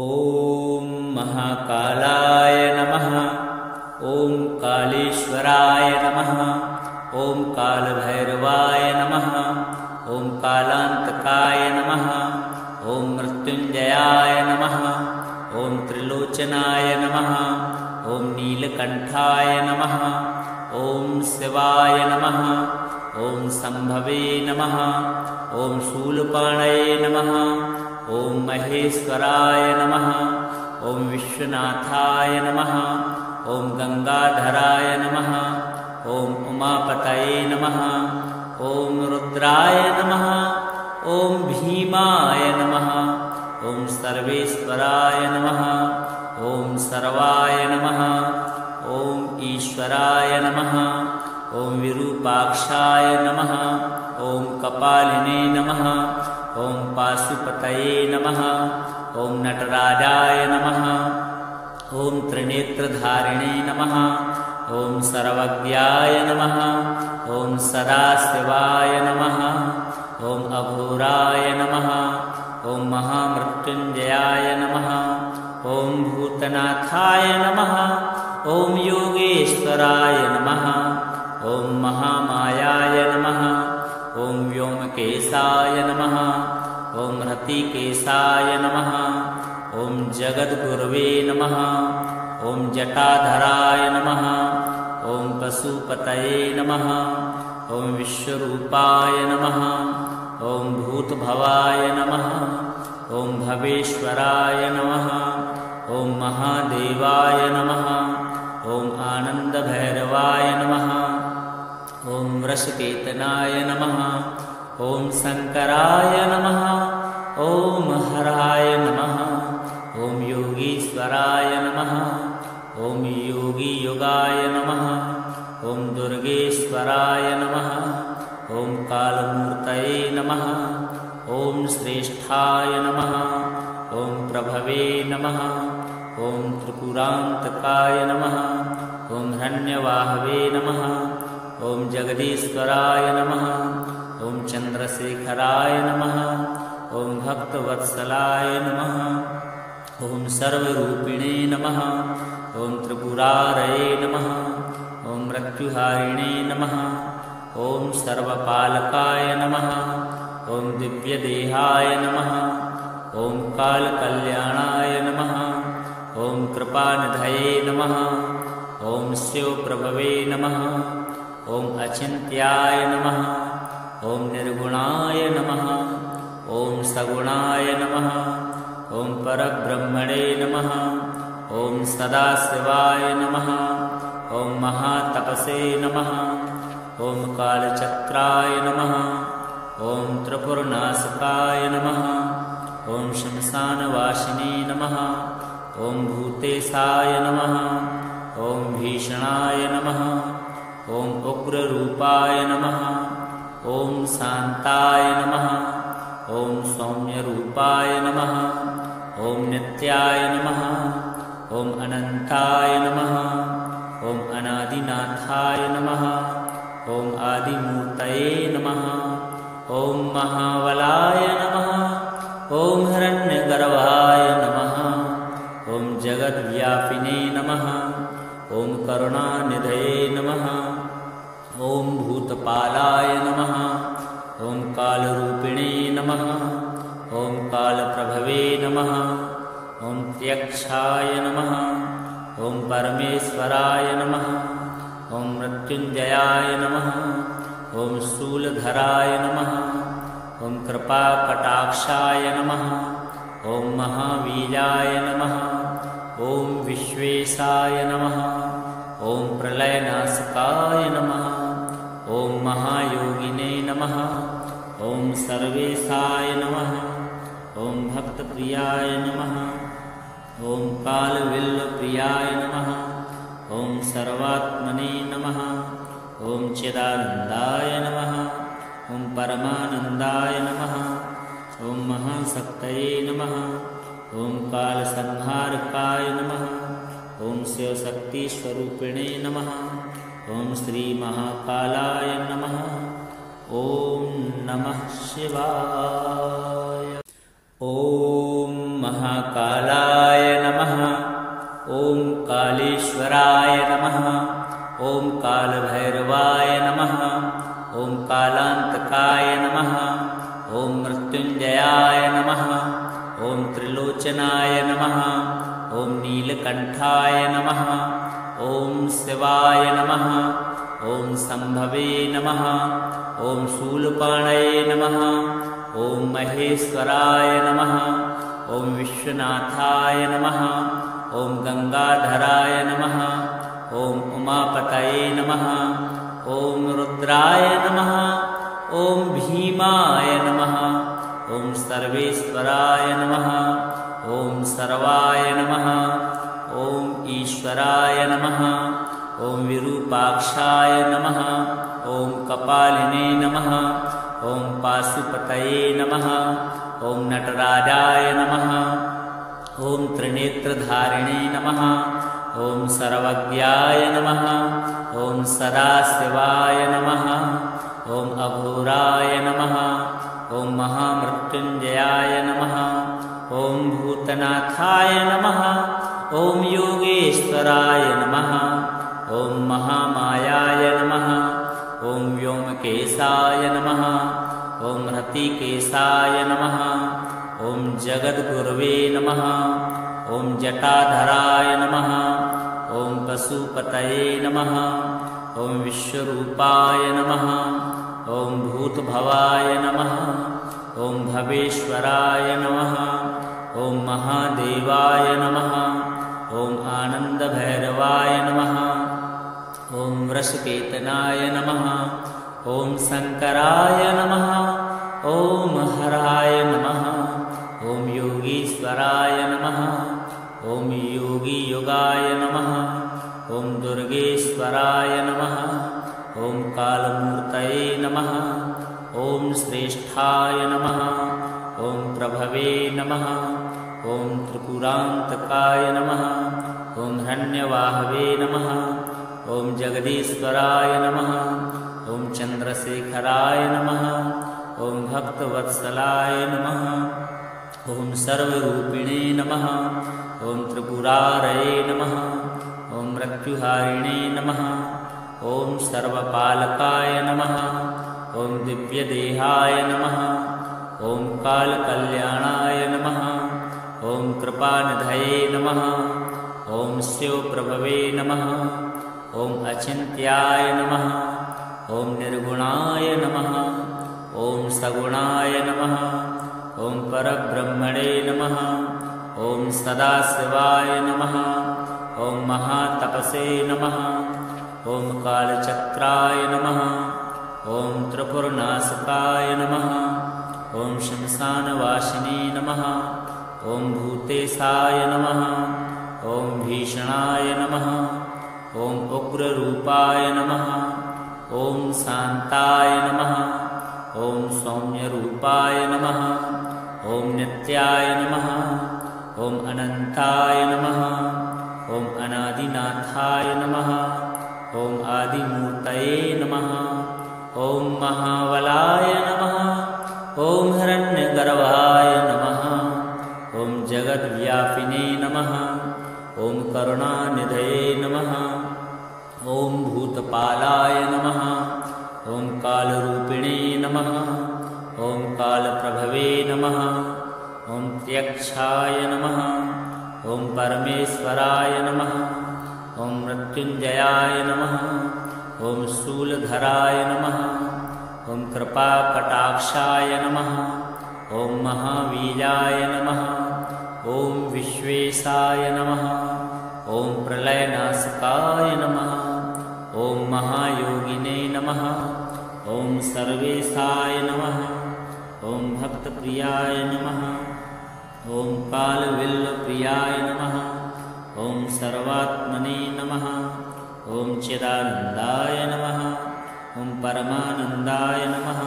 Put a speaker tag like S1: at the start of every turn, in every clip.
S1: ॐ महाकालाय नमः। ॐ कालेश्वराय नमः। ॐ कालभैरवाय नमः। ॐ कालांतकाय नमः। ॐ मृत्युंजयाय नमः। ॐ त्रिलोचनाय नमः। ॐ नीलकंठाय नमः। ॐ शिवाय नमः। ॐ संभवे नमः। ॐ शूलपाणये नमः। ॐ महेश्वराय नमः। ॐ विश्वनाथाय नमः। ॐ गंगाधराय नमः। ॐ उमापतये नमः। ॐ रुद्राय नमः। ॐ भीमाय नमः। ॐ सर्वेश्वराय नमः। ॐ सर्वाय नमः। ॐ ईश्वराय नमः। ॐ विरूपाक्षाय नमः। ॐ कपालिने नमः। ॐ पाशुपतये नमः। ॐ नटराजाय नमः। ॐ त्रिनेत्रधारिणे नमः। ॐ सर्वज्ञाय नमः। ॐ सदाशिवाय नमः। ॐ अघोराय नमः। ॐ महामृत्युंजयाय नमः। ॐ भूतनाथाय नमः। ॐ योगेश्वराय नमः। ॐ महामायाय नमः। ॐ व्योमकेशाय नमः। ॐ हृतिकेशाय नमः। ॐ जगद्गुरवे नमः। ॐ जटाधराय नमः। ॐ पशुपतये नमः। ॐ विश्वरूपाय नमः। ॐ भूतभवाय नमः। ॐ भवेश्वराय नमः। ॐ महादेवाय नमः। ॐ आनंदभैरवाय नमः। ॐ वृषकेतनाय नमः। ॐ शंकराय नमः। ॐ हराय नमः। ॐ योगीश्वराय नमः। ॐ योगीयुगाय नमः। ॐ दुर्गेश्वराय नमः। ॐ कालमूर्तये नमः। ॐ श्रेष्ठाय नमः। ॐ प्रभवे नमः। ॐ त्रिपुरांतकाय नमः। ॐ हिरण्यवाहवे नमः। ॐ जगदीश्वराय नमः। ॐ चंद्रशेखराय नमः। ॐ भक्तवत्सलाय नमः। ॐ सर्वरूपिणे नमः। ॐ त्रिपुरारये नमः। ॐ मृत्युहारिणे नमः। ॐ सर्वपालकाय नमः। ॐ दिव्यदेहाय नमः। ॐ कालकल्याणाय नमः। ॐ कृपानिधये नमः। ॐ शिवप्रभवे नमः। ॐ अचिन्त्याय नमः। ॐ निर्गुणाय नमः। ॐ सगुणाय नमः। ॐ परब्रह्मणे नमः। ॐ सदाशिवाय नमः। ॐ महातपसे नमः। ॐ कालचक्राय नमः। ॐ त्रिपुरनाशकाय नमः। ॐ श्मशानवासिने नमः। ॐ भूतेशाय नमः। ॐ भीषणाय नमः। ॐ उग्ररूपाय नमः। ॐ शान्ताय नमः। ॐ सौम्यरूपाय नमः। ॐ नित्याय नमः। ॐ अनन्ताय नमः। ॐ अनादिनाथाय नमः। ॐ आदिमूर्तये नमः। ॐ महाबलाय नमः। ॐ हिरण्यगर्भाय नमः। ॐ जगद्व्यापिने नमः। ॐ करुणानिधये नमः। ॐ भूतपालाय नमः। ॐ कालरूपिणे नमः। ॐ कालप्रभवे नमः। ॐ त्यक्षाय नमः। ॐ परमेश्वराय नमः। ॐ मृत्युंजयाय नमः। ॐ शूलधराय नमः। ॐ कृपाकटाक्षाय नमः। ॐ महावीराय नमः। ॐ विश्वेशाय नमः। ॐ प्रलयनाशकाय नमः। ॐ महायोगिने नमः। ॐ सर्वेशाय नमः। ॐ भक्तप्रियाय नमः। ॐ कालविल्लप्रियाय नमः। ॐ सर्वात्मने नमः। ॐ चिदानन्दाय नमः। ॐ परमानन्दाय नमः। ॐ महाशक्तये नमः। ॐ कालसंहारकाय नमः। ॐ शिवशक्तिस्वरूपिणे नमः। ॐ श्रीमहाकालाय नमः। ॐ नमः शिवाय। ॐ महा महाकालाय नमः। ॐ कालेश्वराय नमः। ॐ कालभैरवाय नमः। ॐ कालान्तकाय नमः। ॐ मृत्युञ्जयाय नमः। ॐ त्रिलोचनाय नमः। ॐ नीलकण्ठाय नमः। ॐ शिवाय नमः। ॐ शम्भवे नमः। ॐ शूलपाणये नमः। ॐ महेश्वराय नमः। ॐ विश्वनाथाय नमः। ॐ गंगाधराय नमः। ॐ उमापतये नमः। ॐ रुद्राय नमः। ॐ भीमाय नमः। ॐ सर्वेश्वराय नमः। ॐ सर्वाय नमः। ॐ ईश्वराय नमः। ॐ विरूपाक्षाय नमः। ॐ कपालिने नमः। ॐ पाशुपतये नमः। ॐ नटराजाय नमः। ॐ त्रिनेत्रधारिणे नमः। ॐ सर्वज्ञाय नमः। ॐ सदाशिवाय नमः। ॐ अघोराय नमः। ॐ महामृत्युञ्जयाय नमः। ॐ भूतनाथाय नमः। ॐ योगेश्वराय नमः। ॐ महामायाय नमः। ॐ व्योमकेशाय नमः। ॐ हृतिकेशाय नमः। ॐ जगद्गुरवे नमः। ॐ जटाधराय नमः। ॐ पशुपतये नमः। ॐ विश्वरूपाय नमः। ॐ भूतभवाय नमः। ॐ भवेश्वराय नमः। ॐ महादेवाय नमः। ॐ आनन्दभैरवाय नमः। ॐ वृषकेतनाय नमः। ॐ शङ्कराय नमः। ॐ हराय नमः। ॐ योगीश्वराय नमः। ॐ योगीयुगाय नमः। ॐ दुर्गेश्वराय नमः। ॐ कालमूर्तये नमः। ॐ श्रेष्ठाय नमः। ॐ प्रभवे नमः। ॐ त्रिपुरान्तकाय नमः। ॐ हिरण्यवाहवे नमः। ॐ जगदीश्वराय नमः। ॐ चन्द्रशेखराय नमः। ॐ भक्तवत्सलाय नमः। ॐ सर्वरूपिणे नमः। ॐ त्रिपुरारये नमः। ॐ मृत्युहारिणे नमः। ॐ सर्वपालकाय नमः। ॐ दिव्यदेहाय नमः। ॐ कालकल्याणाय नमः। ॐ कृपानिधये नमः। ॐ शिवप्रभवे नमः। ॐ अचिन्त्याय नमः। ॐ निर्गुणाय नमः। ॐ सगुणाय नमः। ॐ परब्रह्मणे नमः। ॐ सदाशिवाय नमः। ॐ महातपसे नमः। ॐ कालचक्राय नमः। ॐ त्रिपुरनाशकाय नमः। ॐ श्मशानवासिने नमः। ॐ भूतेशाय नमः। ॐ भीषणाय नमः। ॐ उग्ररूपाय नमः। ॐ शान्ताय नमः। ॐ सौम्यरूपाय नमः। ॐ नित्याय नमः। ॐ अनन्ताय नमः। ॐ अनादिनाथाय नमः। ॐ आदिमूर्तये नमः। ॐ महाबलाय नमः। ॐ हिरण्यगर्भाय नमः। ॐ जगद्व्यापिने नमः। ॐ करुणानिधये नमः। ॐ भूतपालाय नमः। ॐ कालरूपिणे नमः। ॐ कालप्रभवे नमः। ॐ त्यक्षाय नमः। ॐ परमेश्वराय नमः। ॐ मृत्युञ्जयाय नमः। ॐ शूलधराय नमः। ॐ कृपाकटाक्षाय नमः। ॐ महावीराय नमः। ॐ विश्वेशाय नमः। ॐ प्रलयनाशकाय नमः। ॐ महायोगिने नमः। ॐ सर्वेशाय नमः। ॐ भक्तप्रियाय नमः। ॐ कालविल्लप्रियाय नमः। ॐ सर्वात्मने नमः। ॐ चिदानन्दाय नमः। ॐ परमानन्दाय नमः।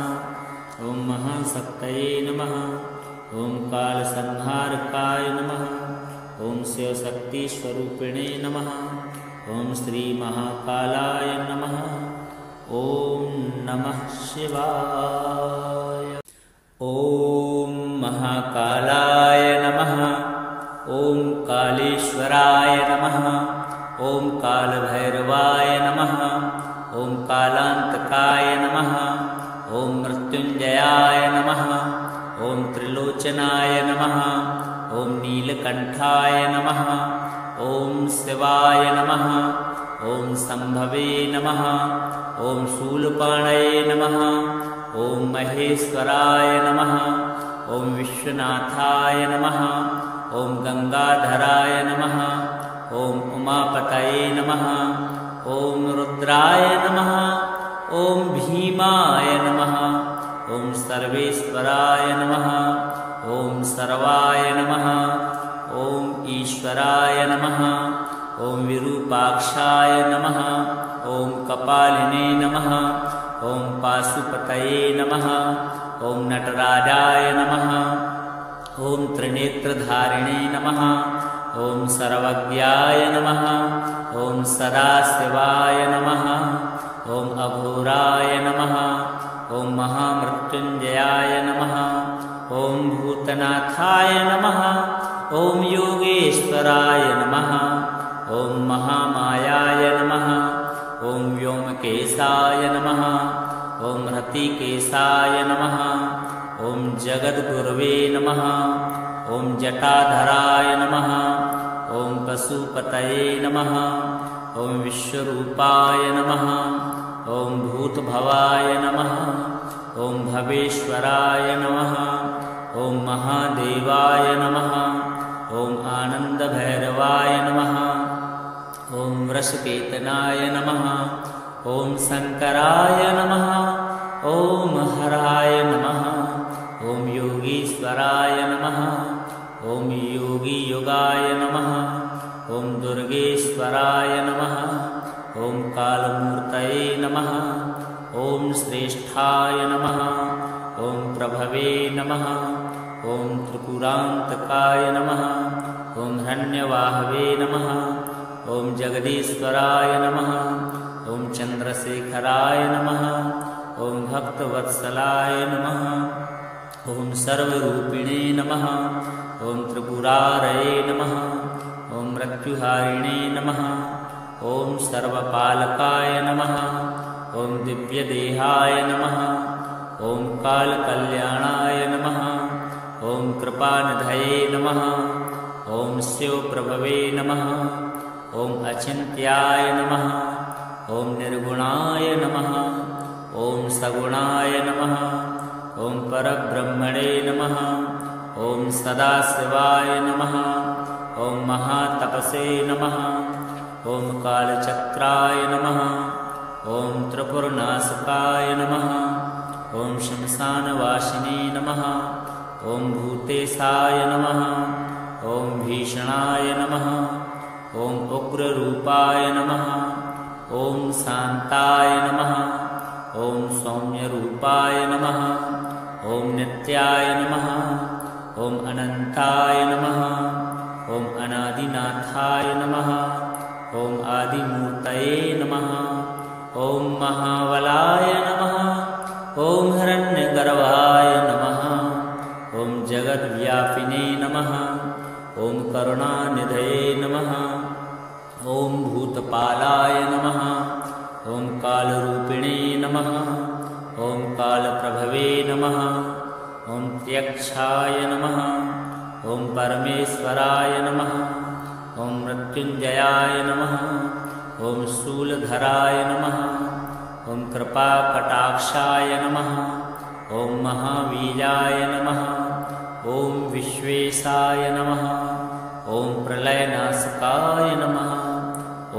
S1: ॐ महाशक्तये नमः। ॐ कालसंहारकाय नमः। ॐ शिवशक्तिस्वरूपिणे नमः। ॐ श्रीमहाकालाय नमः। ॐ नमः शिवाय। ॐ महाकालाय नमः। ॐ कालेश्वराय नमः। ॐ कालभैरवाय नमः। ॐ कालान्तकाय नमः। ॐ मृत्युञ्जयाय नमः। ॐ त्रिलोचनाय नमः। ॐ नीलकण्ठाय नमः। ॐ शिवाय नमः। ॐ शम्भवे नमः। ॐ शूलपाणये नमः। ॐ महेश्वराय नमः। ॐ विश्वनाथाय नमः। ॐ गंगाधराय नमः। ॐ उमापतये नमः। ॐ रुद्राय नमः। ॐ भीमाय नमः। ॐ सर्वेश्वराय नमः। ॐ सर्वाय नमः। ॐ ईश्वराय नमः। ॐ विरूपाक्षाय नमः। ॐ कपालिने नमः। ॐ पाशुपतये नमः। ॐ नटराजाय नमः। ॐ त्रिनेत्रधारिणे नमः। ॐ सर्वज्ञाय नमः। ॐ सदाशिवाय नमः। ॐ अघोराय नमः। ॐ महामृत्युञ्जयाय नमः। ॐ भूतनाथाय नमः। ॐ योगेश्वराय नमः। ॐ महामायाय नमः। ॐ व्योमकेशाय नमः। ॐ हृतिकेशाय नमः। ॐ जगद्गुरवे नमः। ॐ जटाधराय नमः। ॐ पशुपतये नमः। ॐ विश्वरूपाय नमः। ॐ भूतभवाय नमः। ॐ भवेश्वराय नमः। ॐ महादेवाय नमः। ॐ आनन्दभैरवाय नमः। ॐ वृषकेतनाय नमः। ॐ शङ्कराय नमः। ॐ हराय नमः। ॐ योगीश्वराय नमः। ॐ योगीयोगाय नमः। ॐ दुर्गेश्वराय नमः। ॐ कालमूर्तये नमः। ॐ श्रेष्ठाय नमः। ॐ प्रभवे नमः। ॐ त्रिपुरान्तकाय नमः। ॐ हिरण्यवाहवे नमः। ॐ जगदीश्वराय नमः। ॐ चन्द्रशेखराय नमः। ॐ भक्तवत्सलाय नमः। ॐ सर्वरूपिणे नमः। ॐ त्रिपुरारये नमः। ॐ मृत्युहारिणे नमः। ॐ सर्वपालकाय नमः। ॐ दिव्यदेहाय नमः। ॐ कालकल्याणाय नमः। ॐ कृपानिधये नमः। ॐ शिवप्रभवे नमः। ॐ अचिन्त्याय नमः। ॐ निर्गुणाय नमः। ॐ सगुणाय नमः। ॐ परब्रह्मणे नमः। ॐ सदाशिवाय नमः। ॐ महातपसे नमः। ॐ कालचक्राय नमः। ॐ त्रिपुरनाशकाय नमः। ॐ श्मशानवासिने नमः। ॐ भूतेशाय नमः। ॐ भीषणाय नमः। ॐ उग्ररूपाय नमः। ॐ शान्ताय नमः। ॐ सौम्यरूपाय नमः। ॐ नित्याय नमः। ॐ अनन्ताय नमः। ॐ अनादिनाथाय नमः। ॐ आदिमूर्तये नमः। ॐ महाबलाय नमः। ॐ हिरण्यगर्भाय नमः। ॐ जगद्व्यापिने नमः। ॐ करुणानिधये नमः। ॐ भूतपालाय नमः। ॐ कालरूपिणे नमः। ॐ कालप्रभवे नमः। ॐ त्यक्षाय नमः। ॐ परमेश्वराय नमः। ॐ मृत्युञ्जयाय नमः। ॐ शूलधराय नमः। ॐ कृपाकटाक्षाय नमः। ॐ महावीराय नमः। ॐ विश्वेशाय नमः। ॐ प्रलयनाशकाय नमः।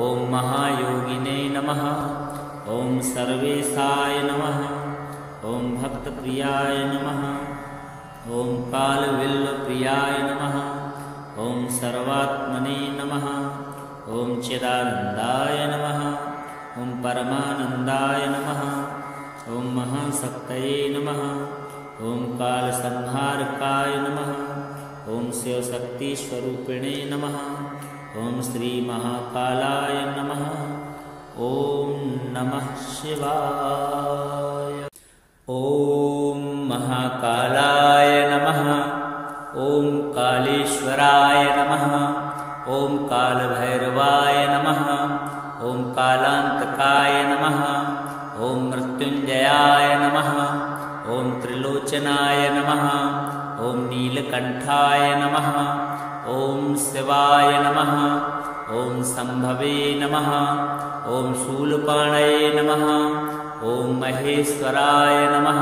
S1: ॐ महायोगिने नमः। ॐ सर्वेशाय नमः। ॐ भक्तप्रियाय नमः। ॐ कालविल्लप्रियाय नमः। ॐ सर्वात्मने नमः। ॐ चिदानन्दाय नमः। ॐ परमानन्दाय नमः। ॐ महाशक्तये नमः। ॐ कालसंहारकाय नमः। ॐ शिवशक्तिस्वरूपिणे नमः। ॐ श्रीमहाकालाय नमः। ॐ नमः शिवाय। ॐ महाकालाय नमः। ॐ कालेश्वराय नमः। ॐ कालभैरवाय नमः। ॐ कालान्तकाय नमः। ॐ मृत्युञ्जयाय नमः। ॐ त्रिलोचनाय नमः। ॐ नीलकण्ठाय नमः। ॐ शिवाय नमः। ॐ शम्भवे नमः। ॐ शूलपाणये नमः। ॐ महेश्वराय नमः।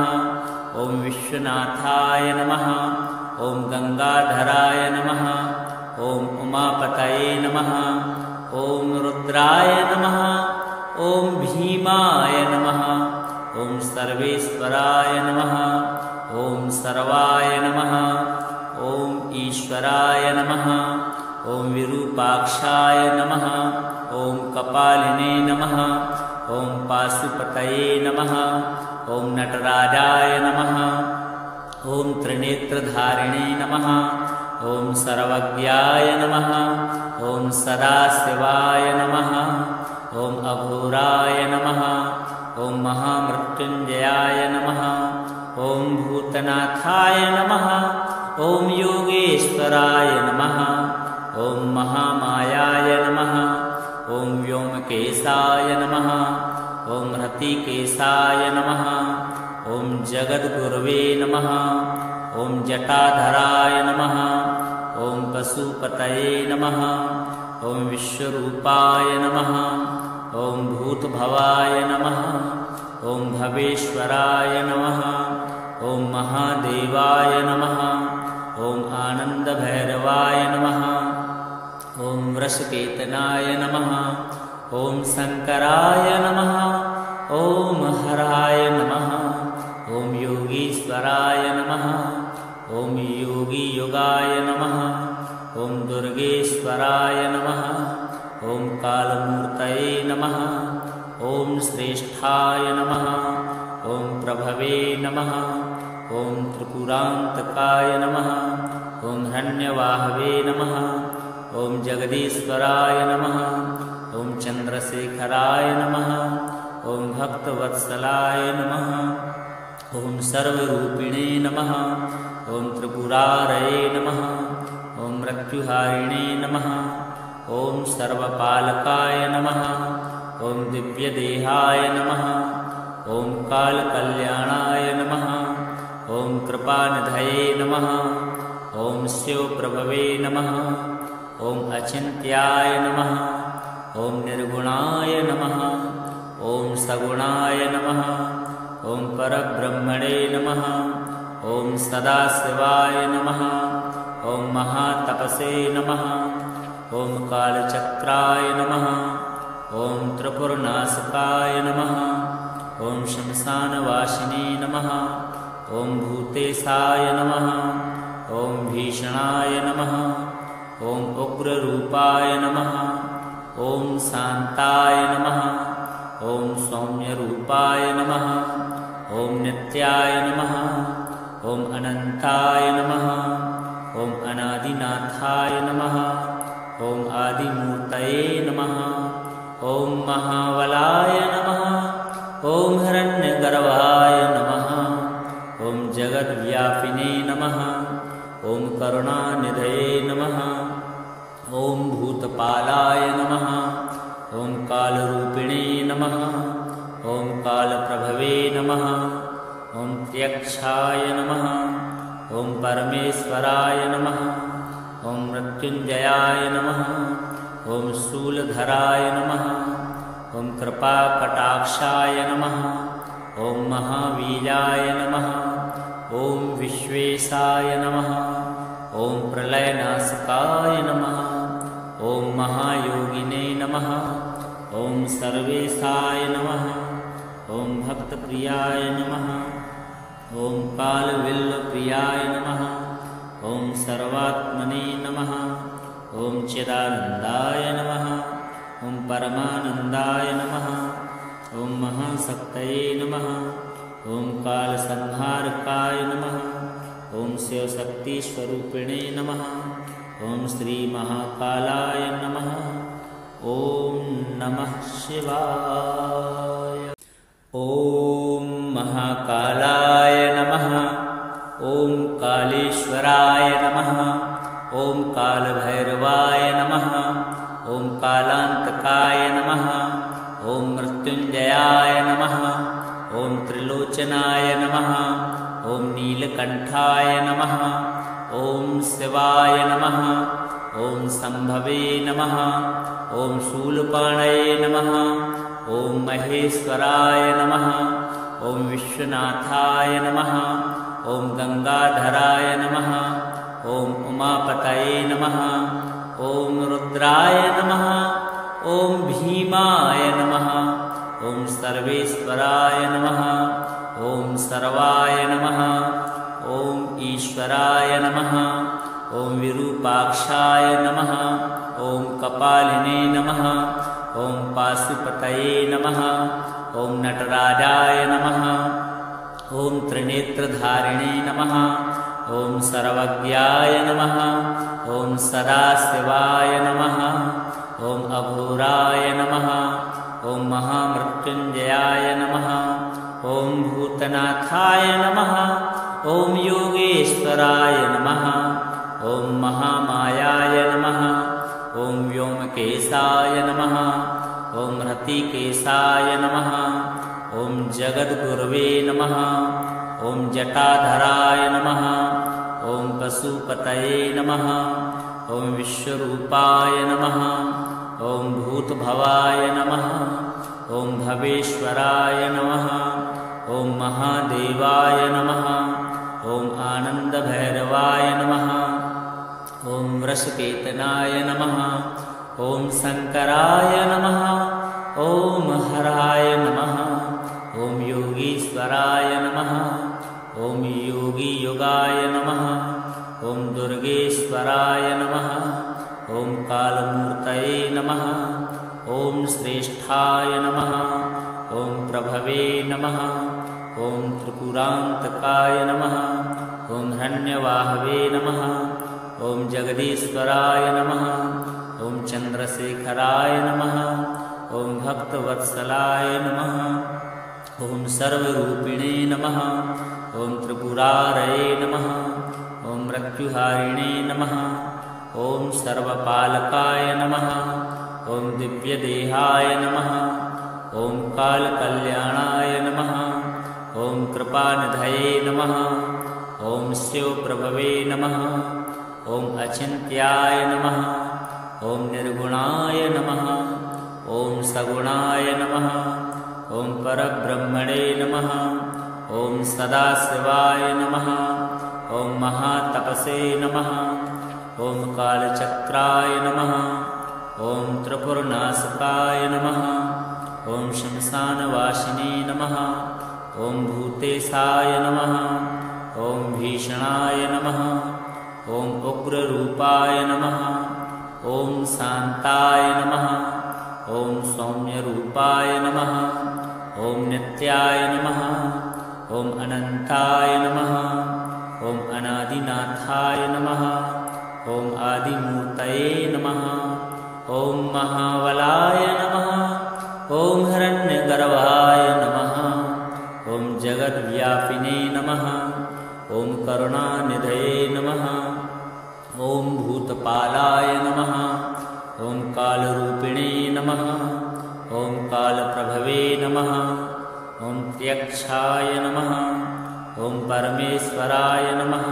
S1: ॐ विश्वनाथाय नमः। ॐ गंगाधराय नमः। ॐ उमापतये नमः। ॐ रुद्राय नमः। ॐ भीमाय नमः। ॐ सर्वेश्वराय नमः। ॐ सर्वाय नमः। ॐ ईश्वराय नमः। ॐ विरूपाक्षाय नमः। ॐ कपालिने नमः। ॐ पाशुपतये नमः। ॐ नटराजाय नमः। ॐ त्रिनेत्रधारिणे नमः। ॐ सर्वज्ञाय नमः। ॐ सदाशिवाय नमः। ॐ अघोराय नमः। ॐ महामृत्युञ्जयाय नमः। ॐ भूतनाथाय नमः। ॐ योगेश्वराय नमः। ॐ महामायाय नमः। ॐ व्योमकेशाय नमः। ॐ हृतिकेशाय नमः। ॐ जगद्गुरवे नमः। ॐ जटाधराय नमः। ॐ पशुपतये नमः। ॐ विश्वरूपाय नमः। ॐ भूतभवाय नमः। ॐ भवेश्वराय नमः। ॐ महादेवाय नमः। ॐ आनन्दभैरवाय नमः। ॐ वृषकेतनाय नमः। ॐ शङ्कराय नमः। ॐ हराय नमः। ॐ योगीश्वराय नमः। ॐ योगीयुगाय नमः। ॐ दुर्गेश्वराय नमः। ॐ कालमूर्तये नमः। ॐ श्रेष्ठाय नमः। ॐ प्रभवे नमः। ॐ त्रिपुरान्तकाय नमः। ॐ हिरण्यवाहवे नमः। ॐ जगदीश्वराय नमः। ॐ चन्द्रशेखराय नमः। ॐ भक्तवत्सलाय नमः। ॐ सर्वरूपिणे नमः। ॐ त्रिपुरारये नमः। ॐ मृत्युहारिणे नमः। ॐ सर्वपालकाय नमः। ॐ दिव्यदेहाय नमः। ॐ कालकल्याणाय नमः। ॐ कृपानिधये नमः। ॐ शिवप्रभवे नमः। ॐ अचिन्त्याय नमः। ॐ निर्गुणाय नमः। ॐ सगुणाय नमः। ॐ परब्रह्मणे नमः। ॐ सदाशिवाय नमः। ॐ महातपसे नमः। ॐ कालचक्राय नमः। ॐ त्रिपुरनाशकाय नमः। ॐ श्मशानवासिने नमः। ॐ भूतेशाय नमः। ॐ भीषणाय नमः। ॐ उग्ररूपाय नमः। ॐ शान्ताय नमः। ॐ सौम्यरूपाय नमः। ॐ नित्याय नमः। ॐ अनन्ताय नमः। ॐ अनादिनाथाय नमः। ॐ आदिमूर्तये नमः। ॐ महाबलाय नमः। ॐ हिरण्यगर्भाय नमः। ॐ जगद्व्यापिने नमः। ॐ करुणानिधये नमः। ॐ भूतपालाय नमः। ॐ कालरूपिणे नमः। ॐ कालप्रभवे नमः। ॐ त्यक्षाय नमः। ॐ परमेश्वराय नमः। ॐ मृत्युञ्जयाय नमः। ॐ शूलधराय नमः। ॐ कृपाकटाक्षाय नमः। ॐ महावीराय नमः। ॐ विश्वेशाय नमः। ॐ प्रलयनाशकाय नमः। ॐ महायोगिने नमः। ॐ सर्वेशाय नमः। ॐ भक्तप्रियाय नमः। ॐ कालविल्लप्रियाय नमः। ॐ सर्वात्मने नमः। ॐ चिदानन्दाय नमः। ॐ परमानन्दाय नमः। ॐ महाशक्तये नमः। ॐ कालसंहारकाय नमः। ॐ शिवशक्तिस्वरूपिणे नमः। ॐ श्रीमहाकालाय नमः। ॐ नमः शिवाय। ॐ महाकालाय नमः। ॐ कालेश्वराय नमः। ॐ कालभैरवाय नमः। ॐ कालान्तकाय नमः। ॐ मृत्युञ्जयाय नमः। ॐ त्रिलोचनाय नमः। ॐ नीलकण्ठाय नमः। ॐ शिवाय नमः। ॐ शम्भवे नमः। ॐ शूलपाणये नमः। ॐ महेश्वराय नमः। ॐ विश्वनाथाय नमः। ॐ गंगाधराय नमः। ॐ उमापतये नमः। ॐ रुद्राय नमः। ॐ भीमाय नमः। ॐ सर्वेश्वराय नमः। ॐ सर्वाय नमः। ॐ ईश्वराय नमः। ॐ विरूपाक्षाय नमः। ॐ कपालिने नमः। ॐ पाशुपतये नमः। ॐ नटराजाय नमः। ॐ त्रिनेत्रधारिणे नमः। ॐ सर्वज्ञाय नमः। ॐ सदाशिवाय नमः। ॐ अघोराय नमः। ॐ महामृत्युञ्जयाय नमः। ॐ भूतनाथाय नमः। ॐ योगेश्वराय नमः। ॐ महामायाय नमः। ॐ व्योमकेशाय नमः। ॐ हृतिकेशाय नमः। ॐ जगद्गुरवे नमः। ॐ जटाधराय नमः। ॐ पशुपतये नमः। ॐ विश्वरूपाय नमः। ॐ भूतभवाय नमः। ॐ भवेश्वराय नमः। ॐ महादेवाय नमः। ॐ आनन्दभैरवाय नमः। ॐ वृषकेतनाय नमः। ॐ शङ्कराय नमः। ॐ हराय नमः। ॐ योगीश्वराय नमः। ॐ योगीयुगाय नमः। ॐ दुर्गेश्वराय नमः। ॐ कालमूर्तये नमः। ॐ श्रेष्ठाय नमः। ॐ प्रभवे नमः। ॐ त्रिपुरान्तकाय नमः। ॐ हिरण्यवाहवे नमः। ॐ जगदीश्वराय नमः। ॐ चन्द्रशेखराय नमः। ॐ भक्तवत्सलाय नमः। ॐ सर्वरूपिणे नमः। ॐ त्रिपुरारये नमः। ॐ मृत्युहारिणे नमः। ॐ सर्वपालकाय नमः। ॐ दिव्यदेहाय नमः। ॐ कालकल्याणाय नमः। ॐ कृपानिधये नमः। ॐ शिवप्रभवे नमः। ॐ अचिन्त्याय नमः। ॐ निर्गुणाय नमः। ॐ सगुणाय नमः। ॐ परब्रह्मणे नमः। ॐ सदाशिवाय नमः। ॐ महातपसे नमः। ॐ कालचक्राय नमः। ॐ त्रिपुरनाशकाय नमः। ॐ श्मशानवासिने नमः। ॐ भूतेशाय नमः। ॐ भीषणाय नमः। ॐ उग्ररूपाय नमः। ॐ शान्ताय नमः। ॐ सौम्यरूपाय नमः। ॐ नित्याय नमः। ॐ अनन्ताय नमः। ॐ अनादिनाथाय नमः। ॐ आदिमूर्तये नमः। ॐ महाबलाय नमः। ॐ हिरण्यगर्भाय नमः। ॐ जगद्व्यापिने नमः। ॐ करुणानिधये नमः। ॐ भूतपालाय नमः। ॐ कालरूपिणे नमः। ॐ कालप्रभवे नमः। ॐ त्यक्षाय नमः। ॐ परमेश्वराय नमः।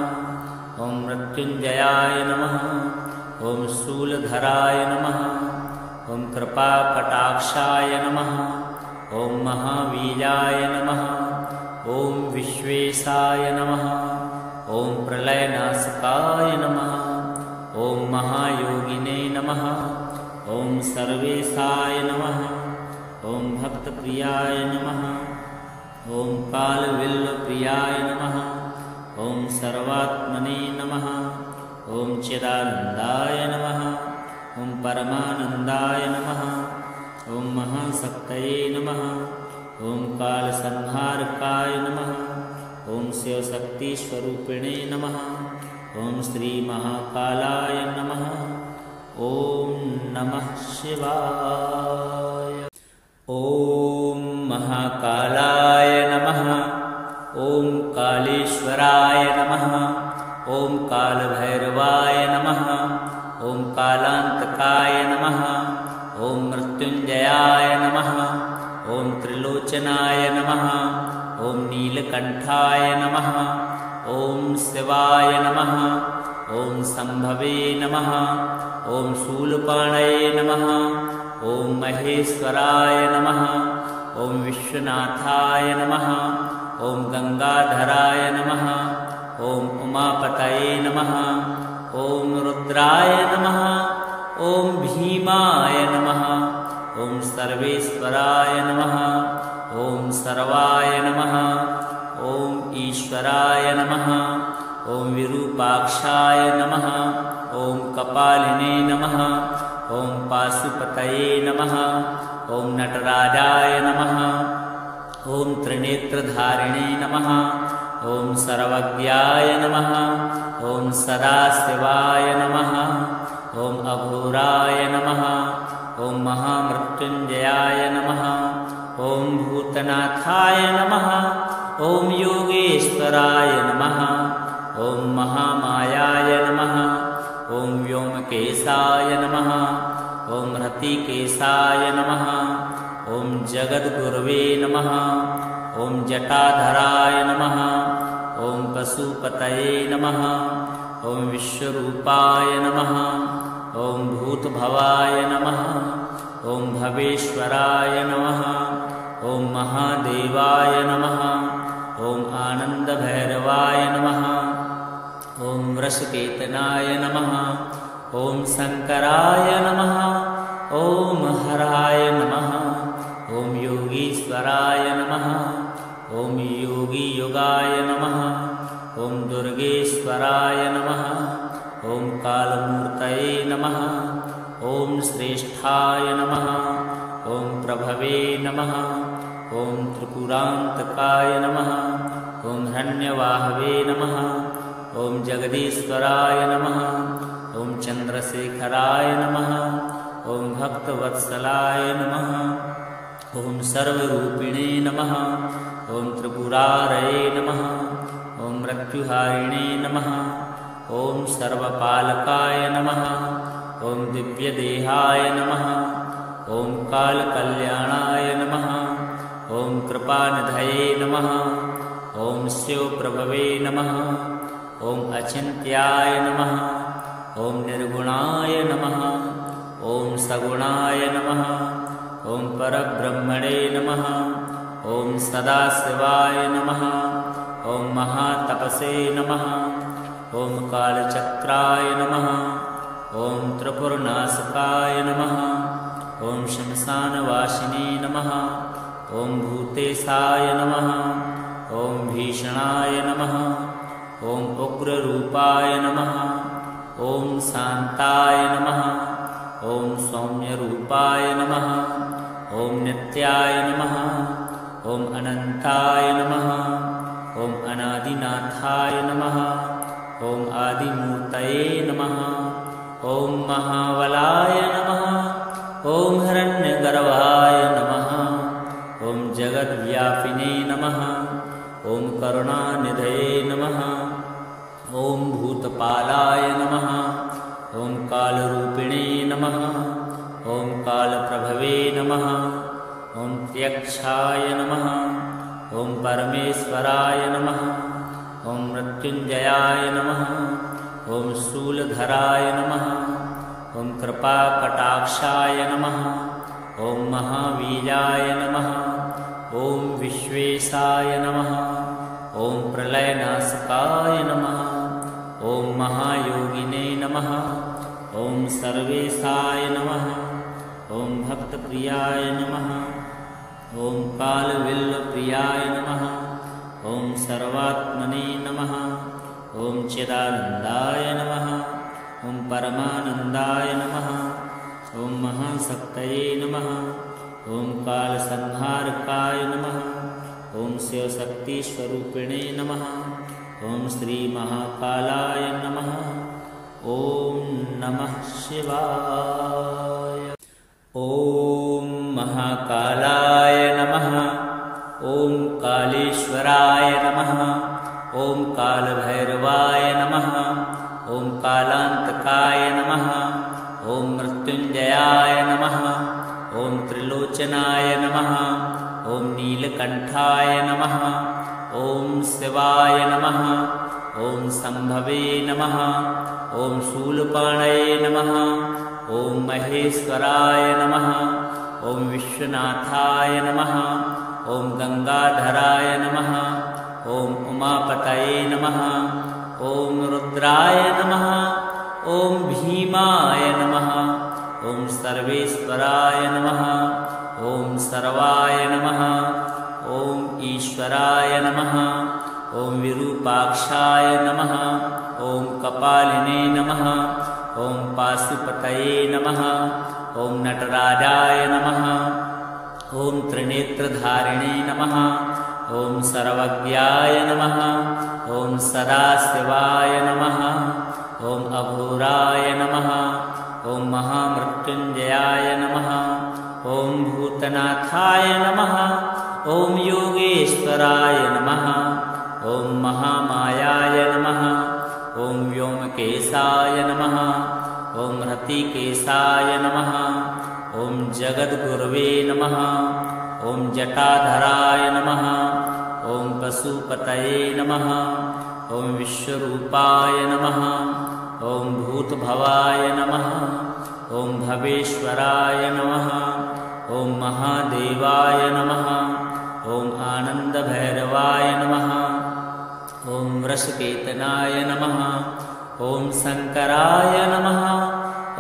S1: ॐ मृत्युञ्जयाय नमः। ॐ शूलधराय नमः। ॐ कृपाकटाक्षाय नमः। ॐ महावीराय नमः। ॐ विश्वेशाय नमः। ॐ प्रलयनाशकाय नमः। ॐ महायोगिने नमः। ॐ सर्वेशाय नमः। ॐ भक्तप्रियाय नमः। ॐ कालविल्लप्रियाय नमः। ॐ सर्वात्मने नमः। ॐ चिदानन्दाय नमः। ॐ परमानन्दाय नमः। ॐ महाशक्तये नमः। ॐ कालसंहारकाय नमः। ॐ शिवशक्तिस्वरूपिणे नमः। ॐ श्रीमहाकालाय नमः। ॐ नमः शिवाय। ॐ महाकालाय नमः। ॐ कालेश्वराय नमः। ॐ कालभैरवाय नमः। कालांतकाय नमः। ॐ मृत्युंजयाय नमः। ॐ त्रिलोचनाय नमः। ॐ नीलकंठाय नमः। ॐ शिवाय नमः। ॐ संभवे नमः। ॐ शूलपाणये नमः। ॐ महेश्वराय नमः। ॐ विश्वनाथाय नमः। ॐ गंगाधराय नमः। ॐ उमापतये नमः। ॐ रुद्राय नमः। ॐ भीमाय नमः। ॐ सर्वेश्वराय नमः। ॐ सर्वाय नमः। ॐ ईश्वराय नमः। ॐ विरूपाक्षाय नमः। ॐ कपालिने नमः। ॐ पाशुपतये नमः। ॐ नटराजाय नमः। ॐ त्रिनेत्रधारिणे नमः। ॐ सर्वज्ञाय नमः। ॐ सदाशिवाय नमः। ॐ अघोराय नमः। ॐ महामृत्युंजयाय नमः। ॐ भूतनाथाय नमः। ॐ योगेश्वराय नमः। ॐ महामायाय नमः। ॐ व्योमकेशाय नमः। ॐ हृतिकेशाय नमः। ॐ जगद्गुरवे नमः। ॐ जटाधराय नमः। ॐ पशुपतये नमः। ॐ विश्वरूपाय नमः। ॐ भूतभवाय नमः। ॐ भवेश्वराय नमः। ॐ महादेवाय नमः। ॐ आनन्दभैरवाय नमः। ॐ वृषकेतनाय नमः। ॐ शंकराय नमः। ॐ हराय नमः। ॐ योगीश्वराय नमः। ॐ योगीयुगाय नमः। ॐ दुर्गेश्वराय नमः। ॐ कालमूर्तये नमः। ॐ श्रेष्ठाय नमः। ॐ प्रभवे नमः। ॐ त्रिपुरान्तकाय नमः। ॐ हिरण्यवाहवे नमः। ॐ जगदीश्वराय नमः। ॐ चन्द्रशेखराय नमः। ॐ भक्तवत्सलाय नमः। ॐ सर्वरूपिणे नमः। ॐ त्रिपुरारये नमः। ॐ मृत्युहारिणे नमः। ॐ सर्वपालकाय नमः। ॐ दिव्यदेहाय नमः। ॐ कालकल्याणाय नमः। ॐ कृपानिधये नमः। ॐ शिवप्रभवे नमः। ॐ अचिन्त्याय नमः। ॐ निर्गुणाय नमः। ॐ सगुणाय नमः। ॐ परब्रह्मणे नमः। ॐ सदाशिवाय नमः। ॐ महातपसे नमः। ॐ कालचक्राय नमः। ॐ त्रिपुरनाशकाय नमः। ॐ श्मशानवासिने नमः। ॐ भूतेशाय नमः। ॐ भीषणाय नमः। ॐ उग्ररूपाय नमः। ॐ शान्ताय नमः। ॐ सौम्यरूपाय नमः। ॐ नित्याय नमः। ॐ अनन्ताय नमः। ॐ अनादिनाथाय नमः। ॐ आदिमूर्तये नमः। ॐ महाबलाय नमः। ॐ हिरण्यगर्भाय नमः। ॐ जगद्व्यापिने नमः। ॐ करुणानिधये नमः। ॐ भूतपालाय नमः। ॐ कालरूपिणे नमः। ॐ कालप्रभवे नमः। ॐ त्यक्षाय नमः। ॐ परमेश्वराय नमः। ॐ मृत्युंजयाय नमः। ॐ शूलधराय नमः। ॐ कृपाकटाक्षाय नमः। ॐ महावीराय नमः। ॐ विश्वेशाय नमः। ॐ प्रलयनाशकाय नमः। ॐ महायोगिने नमः। ॐ सर्वेशाय नमः। ॐ भक्तप्रियाय नमः। ॐ कालविल्लप्रियाय नमः। ॐ सर्वात्मने नमः। ॐ चिदानन्दाय नमः। ॐ परमानन्दाय नमः। ॐ महाशक्तये नमः। ॐ कालसंहारकाय नमः। ॐ शिवशक्तिस्वरूपिणे नमः। ॐ श्रीमहाकालाय नमः। ॐ नमः शिवाय। ॐ महाकालाय नमः। ॐ कालेश्वराय नमः। ॐ कालभैरवाय नमः। ॐ कालांतकाय नमः। मृत्युञ्जयाय नमः। ॐ त्रिलोचनाय नमः। ॐ नीलकण्ठाय नमः। ॐ शिवाय नमः। ॐ शम्भवे नमः। ॐ शूलपाणये नमः। ॐ महेश्वराय नमः। ॐ विश्वनाथाय नमः। ॐ गंगाधराय नमः। ॐ उमापतये नमः। ॐ रुद्राय नमः। ॐ भीमाय नमः। ॐ सर्वेश्वराय नमः। ॐ सर्वाय नमः। ॐ ईश्वराय नमः। ॐ विरूपाक्षाय नमः। ॐ कपालिने नमः। ॐ पाशुपतये नमः। ॐ नटराजाय नमः। ॐ त्रिनेत्रधारिणे नमः। ॐ सर्वज्ञाय नमः। ॐ सदाशिवाय नमः। ॐ अघोराय नमः। ॐ महामृत्युञ्जयाय नमः। ॐ भूतनाथाय नमः। ॐ योगेश्वराय नमः। ॐ महामायाय नमः। ॐ व्योमकेशाय नमः। ॐ हृतिकेशाय नमः। ॐ जगद्गुरवे नमः। ॐ जटाधराय नमः। ॐ पशुपतये नमः। ॐ विश्वरूपाय नमः। ॐ भूतभवाय नमः। ॐ भवेश्वराय नमः। ॐ महादेवाय नमः। ॐ आनन्दभैरवाय नमः। ॐ वृषकेतनाय नमः। ॐ शङ्कराय नमः।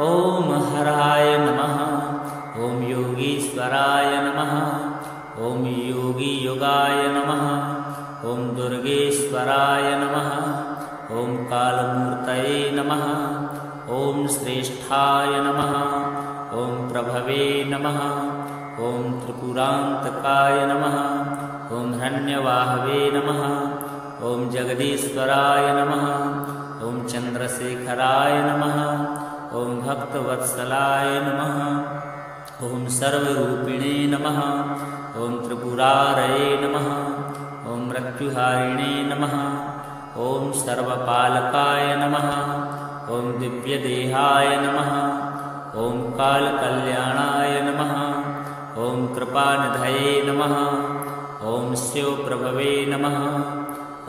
S1: ॐ हराय नमः। ॐ योगीश्वराय नमः। ॐ योगीयुगाय नमः। ॐ दुर्गेश्वराय नमः। ॐ कालमूर्तये नमः। ॐ श्रेष्ठाय नमः। ॐ प्रभवे नमः। ॐ त्रिपुरान्तकाय नमः। ॐ हिरण्यवाहवे नमः। ॐ जगदीश्वराय नमः। ॐ चन्द्रशेखराय नमः। ॐ भक्तवत्सलाय नमः। ॐ सर्वरूपिणे नमः। ॐ त्रिपुरारये नमः। ॐ मृत्युहारिणे नमः। ॐ सर्वपालकाय नमः। ॐ दिव्यदेहाय नमः। ॐ कालकल्याणाय नमः। ॐ कृपानिधये नमः। ॐ शिवप्रभवे नमः।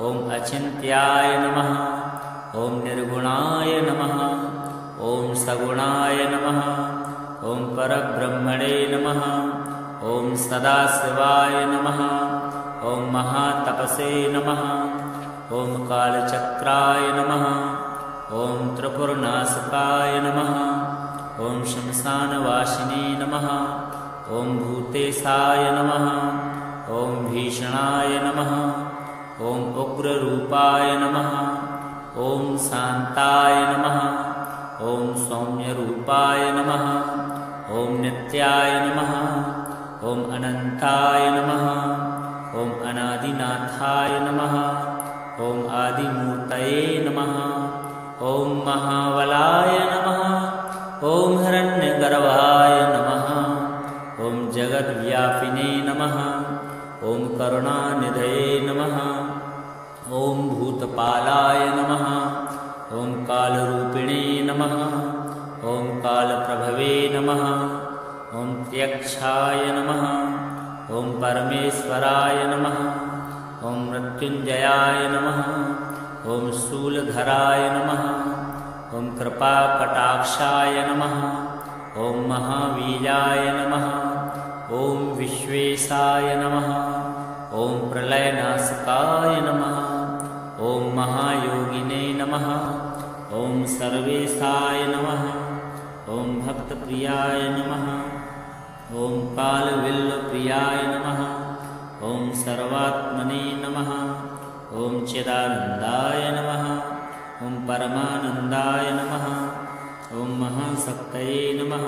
S1: ॐ अचिन्त्याय नमः। ॐ निर्गुणाय नमः। ॐ सगुणाय नमः। ॐ परब्रह्मणे नमः। ॐ सदाशिवाय नमः। ॐ महातपसे नमः। ॐ कालचक्राय नमः। ॐ त्रिपुरनाशकाय नमः। ॐ श्मशानवासिने नमः। ॐ भूतेशाय नमः। ॐ भीषणाय नमः। ॐ उग्ररूपाय नमः। ॐ शान्ताय नमः। ॐ सौम्यरूपाय नमः। ॐ नित्याय नमः। ॐ अनन्ताय नमः। ॐ अनादिनाथाय नमः। ॐ आदिमूर्तये नमः। ॐ महाबलाय नमः। ॐ हिरण्यगर्भाय नमः। ॐ जगद्व्यापिने नमः। ॐ करुणानिधये नमः। ॐ भूतपालाय नमः। ॐ कालरूपिणे नमः। ॐ कालप्रभवे नमः। ॐ त्यक्षाय नमः। ॐ परमेश्वराय नमः। ॐ मृत्युञ्जयाय नमः। ॐ शूलधराय नमः। ॐ कृपाकटाक्षाय नमः। ॐ महावीराय नमः। ॐ विश्वेशाय नमः। ॐ प्रलयनाशकाय नमः। ॐ महायोगिने नमः। ॐ सर्वेशाय नमः। ॐ भक्तप्रियाय नमः। ॐ कालविल्लप्रियाय नमः। ॐ सर्वात्मने नमः। ॐ चिदानन्दाय नमः। ॐ परमानन्दाय नमः। ॐ महाशक्तये नमः।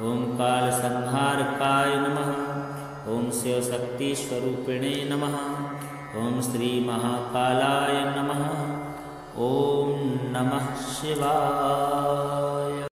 S1: ॐ कालसंहारकाय नमः। ॐ शिवशक्तिस्वरूपिणे नमः। ॐ श्रीमहाकालाय नमः। ॐ नमः शिवाय।